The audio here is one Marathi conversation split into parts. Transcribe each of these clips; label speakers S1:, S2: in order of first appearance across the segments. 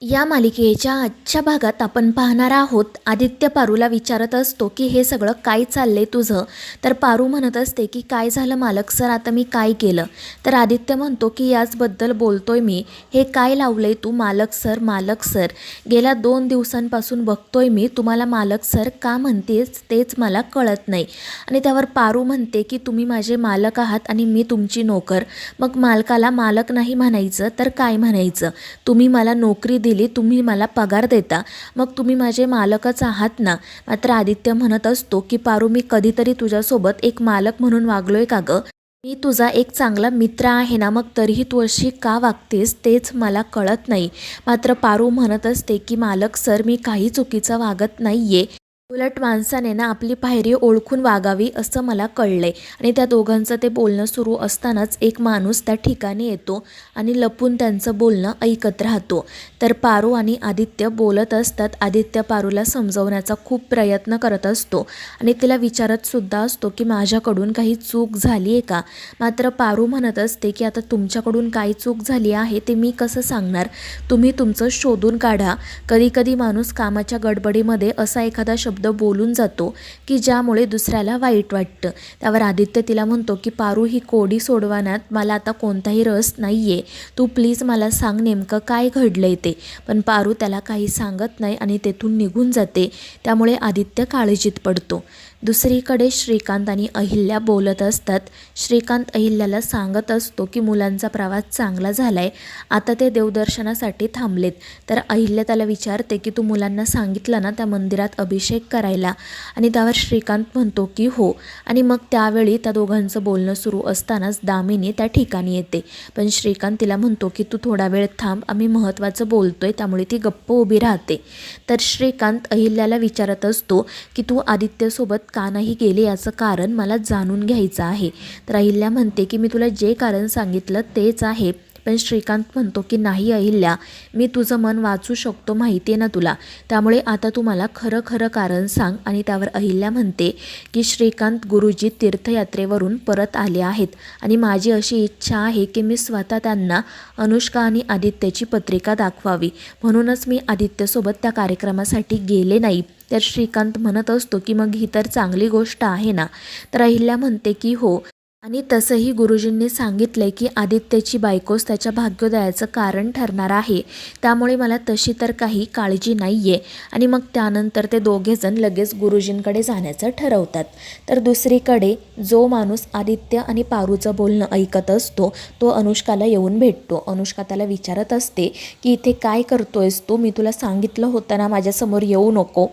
S1: या मालिकेच्या आजच्या भागात आपण पाहणार आहोत, आदित्य पारूला विचारत असतो की हे सगळं काय चाललंय तुझं. तर पारू म्हणत असते की काय झालं मालक सर, आता मी काय केलं. तर आदित्य म्हणतो की याचबद्दल बोलतोय मी, हे काय लावलंय तू मालक सर मालक सर. गेल्या 2 दिवसांपासून बघतोय मी, तुम्हाला मालक सर का म्हणतेस तेच मला कळत नाही. आणि त्यावर पारू म्हणते की तुम्ही माझे मालक आहात आणि मी तुमची नोकर, मग मालकाला मालक नाही म्हणायचं तर काय म्हणायचं. तुम्ही मला नोकरी दिली, तुम्ही मला पगार देता, मग तुम्ही माझे मालकच आहात ना. मात्र आदित्य म्हणत असतो की पारू, मी कधीतरी तुझ्यासोबत एक मालक म्हणून वागलोय का गं. मी तुझा एक चांगला मित्र आहे ना, मग तरीही तू अशी का वागतेस तेच मला कळत नाही. मात्र पारू म्हणत असते की मालक सर, मी काही चुकीचं वागत नाहीये, उलट माणसाने ना आपली पायरी ओळखून वागावी असं मला कळलंय. आणि त्या दोघांचं ते बोलणं सुरू असतानाच एक माणूस त्या ठिकाणी येतो आणि लपून त्यांचं बोलणं ऐकत राहतो. तर पारू आणि आदित्य बोलत असतात. आदित्य पारूला समजवण्याचा खूप प्रयत्न करत असतो आणि तिला विचारत सुद्धा असतो की माझ्याकडून काही चूक झाली आहे का. मात्र पारू म्हणत असते की आता तुमच्याकडून काय चूक झाली आहे ते मी कसं सांगणार, तुम्ही तुमचं शोधून काढा. कधीकधी माणूस कामाच्या गडबडीमध्ये असा एखादा शब्द बोलून जातो की ज्यामुळे दुसऱ्याला वाईट वाटतं. त्यावर आदित्य तिला म्हणतो की पारू, ही कोडी सोडवण्यात मला आता कोणताही रस नाहीये, तू प्लीज मला सांग नेमकं काय घडलंय ते. पण पारू त्याला काही सांगत नाही आणि तेथून निघून जाते. त्यामुळे आदित्य काळजीत पडतो. दुसरीकडे श्रीकांत आणि अहिल्या बोलत असतात. श्रीकांत अहिल्याला सांगत असतो की मुलांचा प्रवास चांगला झालाय, आता ते देवदर्शनासाठी थांबलेत. तर अहिल्या त्याला विचारते की तू मुलांना सांगितलं ना त्या मंदिरात अभिषेक करायला. आणि त्यावर श्रीकांत म्हणतो की हो. आणि मग त्यावेळी त्या दोघांचं बोलणं सुरू असतानाच दामिनी त्या ठिकाणी येते. पण श्रीकांत तिला म्हणतो की तू थोडा वेळ थांब, आम्ही महत्त्वाचं बोलतोय. त्यामुळे ती गप्प उभी राहते. तर श्रीकांत अहिल्याला विचारत असतो की तू आदित्यसोबत का नाही गेले, याचं कारण मला जाणून घ्यायचं आहे. तर अहिल्या म्हणते की मी तुला जे कारण सांगितलं तेच आहे. पण श्रीकांत म्हणतो की नाही अहिल्या, मी तुझं मन वाचू शकतो, माहिती आहे ना तुला, त्यामुळे आता तू मला खरं खरं कारण सांग. आणि त्यावर अहिल्या म्हणते की श्रीकांत गुरुजी तीर्थयात्रेवरून परत आले आहेत आणि माझी अशी इच्छा आहे की मी स्वतः त्यांना अनुष्का आणि आदित्यची पत्रिका दाखवावी, म्हणूनच मी आदित्यसोबत त्या कार्यक्रमासाठी गेले नाही. तर श्रीकांत म्हणत असतो की मग ही तर चांगली गोष्ट आहे ना. तर अहिल्या म्हणते की हो, आणि तसंही गुरुजींनी सांगितलंय की आदित्यची बायकोच त्याच्या भाग्योदयाचं कारण ठरणार आहे, त्यामुळे मला तशी तर काही काळजी नाही आहे. आणि मग त्यानंतर ते दोघेजण लगेच गुरुजींकडे जाण्याचं ठरवतात. तर दुसरीकडे जो माणूस आदित्य आणि पारूचं बोलणं ऐकत असतो तो अनुष्काला येऊन भेटतो. अनुष्का त्याला विचारत असते की इथे काय करतोयस तू, मी तुला सांगितलं होतं ना माझ्यासमोर येऊ नको.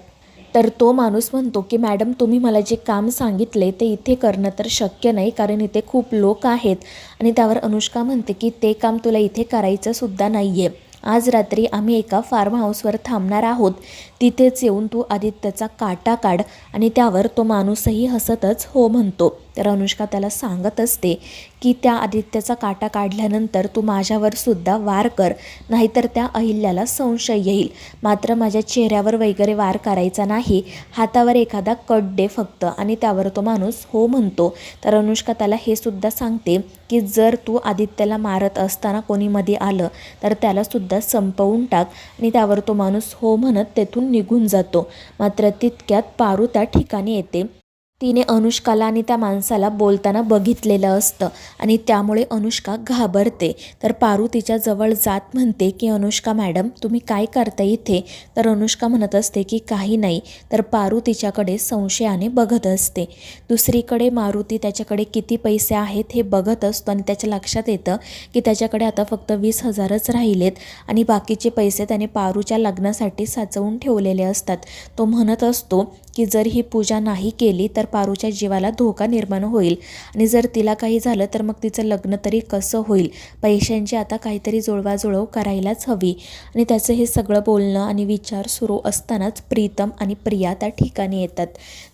S1: तर तो माणूस म्हणतो की मॅडम, तुम्ही मला जे काम सांगितले ते इथे करणं तर शक्य नाही, कारण इथे खूप लोक आहेत. आणि त्यावर अनुष्का म्हणते की ते काम तुला इथे करायचं सुद्धा नाही आहे. आज रात्री आम्ही एका फार्म हाऊसवर थांबणार आहोत, तिथेच येऊन तू आदित्यचा काटा काढ. आणि त्यावर तो माणूसही हसतच हो म्हणतो. तर अनुष्का त्याला सांगत असते की त्या आदित्यचा काटा काढल्यानंतर तू माझ्यावर सुद्धा वार कर, नाहीतर त्या अहिल्याला संशय येईल. मात्र माझ्या चेहऱ्यावर वगैरे वार करायचा नाही, हातावर एखादा कट दे फक्त. आणि त्यावर तो माणूस हो म्हणतो. तर अनुष्का त्याला हे सुद्धा सांगते की जर तू आदित्यला मारत असताना कोणी मध्ये आलं तर त्याला सुद्धा संपवून टाक. आणि त्यावर तो माणूस हो म्हणत तेथून निघून जातो. मात्र तितक्यात पारू त्या ठिकाणी येते. तिने अनुष्काला आणि त्या माणसाला बोलताना बघितलेलं असतं आणि त्यामुळे अनुष्का घाबरते. तर पारू तिच्या जवळ जात म्हणते की अनुष्का मॅडम, तुम्ही काय करता इथे. तर अनुष्का म्हणत असते की काही नाही. तर पारू तिच्याकडे संशयाने बघत असते. दुसरीकडे मारुती त्याच्याकडे किती पैसे आहेत हे बघत असतो आणि त्याच्या लक्षात येतं की त्याच्याकडे आता फक्त 20,000च राहिलेत आणि बाकीचे पैसे त्याने पारूच्या लग्नासाठी साचवून ठेवलेले असतात. तो म्हणत असतो की जर ही पूजा नाही केली तर पारूच्या जीवाला धोका निर्माण होईल आणि जर तिला काही झालं तर मग तिचं लग्न तरी कसं होईल. पैशांची आता काहीतरी जुळवाजुळव करायलाच हवी. आणि त्याचं हे सगळं बोलणं आणि विचार सुरू असतानाच प्रीतम आणि प्रिया त्या ठिकाणी येतात.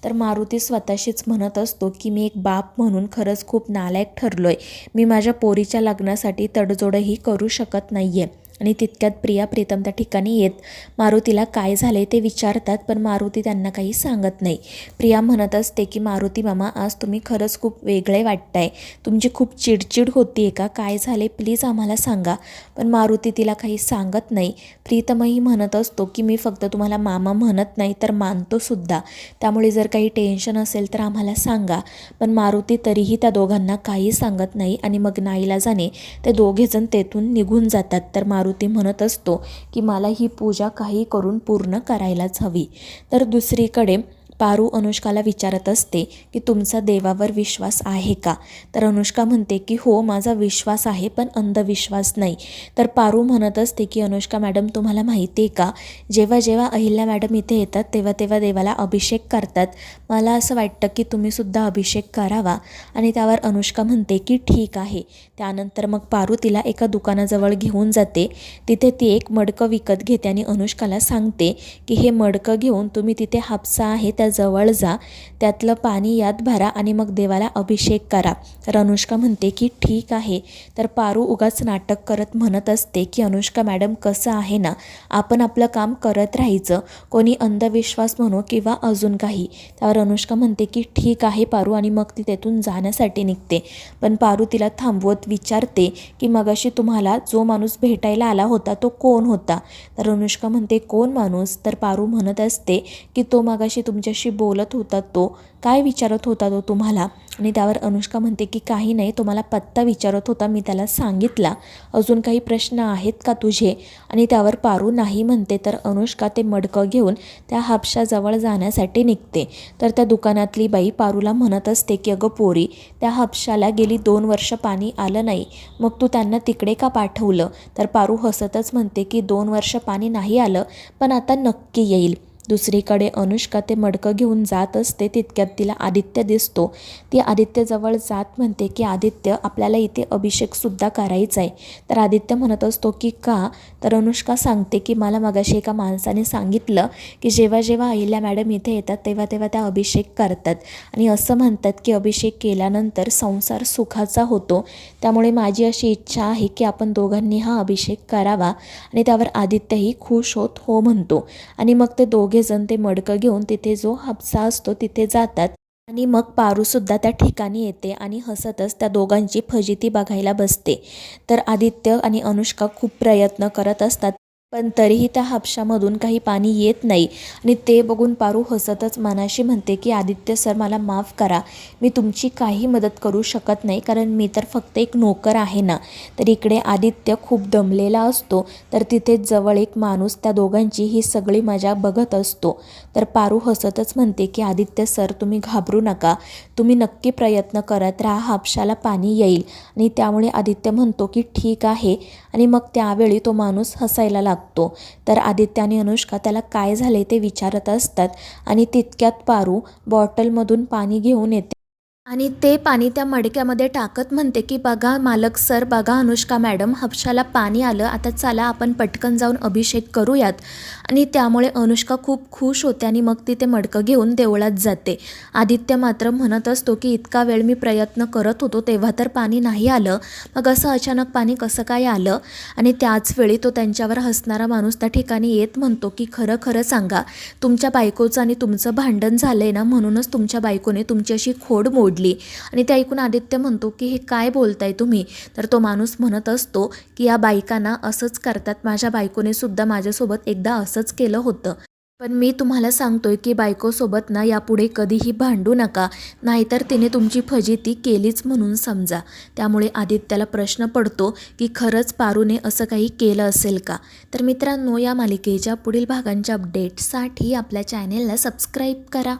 S1: तर मारुती स्वतःशीच म्हणत असतो की मी एक बाप म्हणून खरंच खूप नालायक ठरलोय, मी माझ्या पोरीच्या लग्नासाठी तडजोडही करू शकत नाहीये. आणि तितक्यात प्रिया प्रीतम त्या ठिकाणी येत मारुतीला काय झाले ते विचारतात, पण मारुती त्यांना काही सांगत नाही. प्रिया म्हणत असते की मारुती मामा, आज तुम्ही खरंच खूप वेगळे वाटताय, तुमची खूप चिडचिड होती का, काय झाले प्लीज आम्हाला सांगा. पण मारुती तिला काही सांगत नाही. प्रीतमही म्हणत असतो की मी फक्त तुम्हाला मामा म्हणत नाही तर मानतो सुद्धा, त्यामुळे जर काही टेन्शन असेल तर आम्हाला सांगा. पण मारुती तरीही त्या दोघांना काही सांगत नाही आणि मग नाईलाजाने ते दोघेजण तेथून निघून जातात. तर मारुती म्हणत असतो की मला ही पूजा काही करून पूर्ण करायलाच हवी. तर दुसरीकडे पारू अनुष्काला विचारत असते की तुमचा देवावर विश्वास आहे का. तर अनुष्का म्हणते की हो माझा विश्वास आहे, पण अंधविश्वास नाही. तर पारू म्हणत असते की अनुष्का मॅडम तुम्हाला माहिती आहे का, जेव्हा जेव्हा अहिल्या मॅडम इथे येतात तेव्हा तेव्हा देवाला अभिषेक करतात, मला असं वाटतं की तुम्हीसुद्धा अभिषेक करावा. आणि त्यावर अनुष्का म्हणते की ठीक आहे. त्यानंतर मग पारू तिला एका दुकानाजवळ घेऊन जाते. तिथे ती एक मडकं विकत घेते आणि अनुष्काला सांगते की हे मडकं घेऊन तुम्ही तिथे हापसा आहे त्या जवळ जा, त्यातलं पाणी यात भरा आणि मग देवाला अभिषेक करा. तर अनुष्का म्हणते की ठीक आहे. तर पारू उगाच नाटक करत म्हणत असते की अनुष्का मॅडम कसं आहे ना, आपण आपलं काम करत राहायचं, कोणी अंधविश्वास म्हणो किंवा अजून काही. त्यावर अनुष्का म्हणते की ठीक आहे पारू आणि मग ती तेथून जाण्यासाठी निघते. पण पारू तिला थांबवत विचारते की मगाशी तुम्हाला जो माणूस भेटायला आला होता तो कोण होता. तर अनुष्का म्हणते कोण माणूस. तर पारू म्हणत असते की तो मगाशी तुमच्याशी बोलत होता, तो काय विचारत होता तो तुम्हाला. आणि त्यावर अनुष्का म्हणते की काही नाही, तो मला पत्ता विचारत होता, मी त्याला सांगितला, अजून काही प्रश्न आहेत का तुझे. आणि त्यावर पारू नाही म्हणते. तर अनुष्का ते मडकं घेऊन त्या हापशाजवळ जाण्यासाठी निघते. तर त्या दुकानातली बाई पारूला म्हणत असते की अगं पोरी, त्या हापशाला गेली 2 वर्ष पाणी आलं नाही, मग तू त्यांना तिकडे का पाठवलं. तर पारू हसतच म्हणते की 2 वर्ष पाणी नाही आलं, पण आता नक्की येईल. दुसरीकडे अनुष्का ते मडकं घेऊन जात असते. तितक्यात तिला आदित्य दिसतो. ती आदित्यजवळ जात म्हणते की आदित्य आपल्याला इथे अभिषेकसुद्धा करायचा आहे. तर आदित्य म्हणत असतो की का. तर अनुष्का सांगते की मला मगाशी एका माणसाने सांगितलं की जेव्हा जेव्हा अहिल्या मॅडम इथे येतात तेव्हा तेव्हा त्या अभिषेक करतात आणि असं म्हणतात की अभिषेक केल्यानंतर संसार सुखाचा होतो, त्यामुळे माझी अशी इच्छा आहे की आपण दोघांनी हा अभिषेक करावा. आणि त्यावर आदित्यही खुश होत हो म्हणतो. आणि मग ते दोघेजण ते मडकं घेऊन तिथे जो हापसा असतो तिथे जातात. आणि मग पारूसुद्धा त्या ठिकाणी येते आणि हसतच त्या दोघांची फजिती बघायला बसते. तर आदित्य आणि अनुष्का खूप प्रयत्न करत असतात, पण तरीही त्या हापशामधून काही पाणी येत नाही. आणि ते बघून पारू हसतच मनाशी म्हणते की आदित्य सर मला माफ करा, मी तुमची काही मदत करू शकत नाही, कारण मी तर फक्त एक नोकर आहे ना. तर इकडे आदित्य खूप दमलेला असतो. तर तिथे जवळ एक माणूस त्या दोघांची ही सगळी मजा बघत असतो. तर पारू हसतच म्हणते की आदित्य सर तुम्ही घाबरू नका, तुम्ही नक्की प्रयत्न करत राहा, हापशाला पाणी येईल. आणि त्यामुळे आदित्य म्हणतो की ठीक आहे. आणि मग त्यावेळी तो माणूस हसायला लागतो. तर आदित्य आणि अनुष्का त्याला काय झाले ते विचारत असतात आणि तितक्यात पारू बॉटलमधून पाणी घेऊन येते आणि ते पाणी त्या मडक्यामध्ये टाकत म्हणते की बघा मालक सर, बघा अनुष्का मॅडम, हापशाला पाणी आलं, आता चला आपण पटकन जाऊन अभिषेक करूयात. आणि त्यामुळे अनुष्का खूप खुश होते आणि मग ती ते मडकं घेऊन देवळात जाते. आदित्य मात्र म्हणत असतो की इतका वेळ मी प्रयत्न करत होतो तेव्हा तर पाणी नाही आलं, मग असं अचानक पाणी कसं काय आलं. आणि त्याच वेळी तो त्यांच्यावर हसणारा माणूस त्या ठिकाणी येत म्हणतो की खरं खरं सांगा, तुमच्या बायकोचं आणि तुमचं भांडण झालं आहे ना, म्हणूनच तुमच्या बायकोने तुमची अशी खोड मोडली. आणि ते ऐकून आदित्य म्हणतो की हे काय बोलताय तुम्ही. तर तो माणूस म्हणत असतो की या बायकांना असंच करतात, माझ्या बायकोने सुद्धा माझ्यासोबत एकदा असंच केलं होतं, पण मी तुम्हाला सांगतोय की बायकोसोबत ना यापुढे कधीही भांडू नका, नाहीतर तिने तुमची फजिती केलीच म्हणून समजा. त्यामुळे आदित्याला प्रश्न पडतो की खरंच पारूने असं काही केलं असेल का. तर मित्रांनो, या मालिकेच्या पुढील भागांच्या अपडेट्ससाठी आपल्या चॅनेलला सबस्क्राईब करा.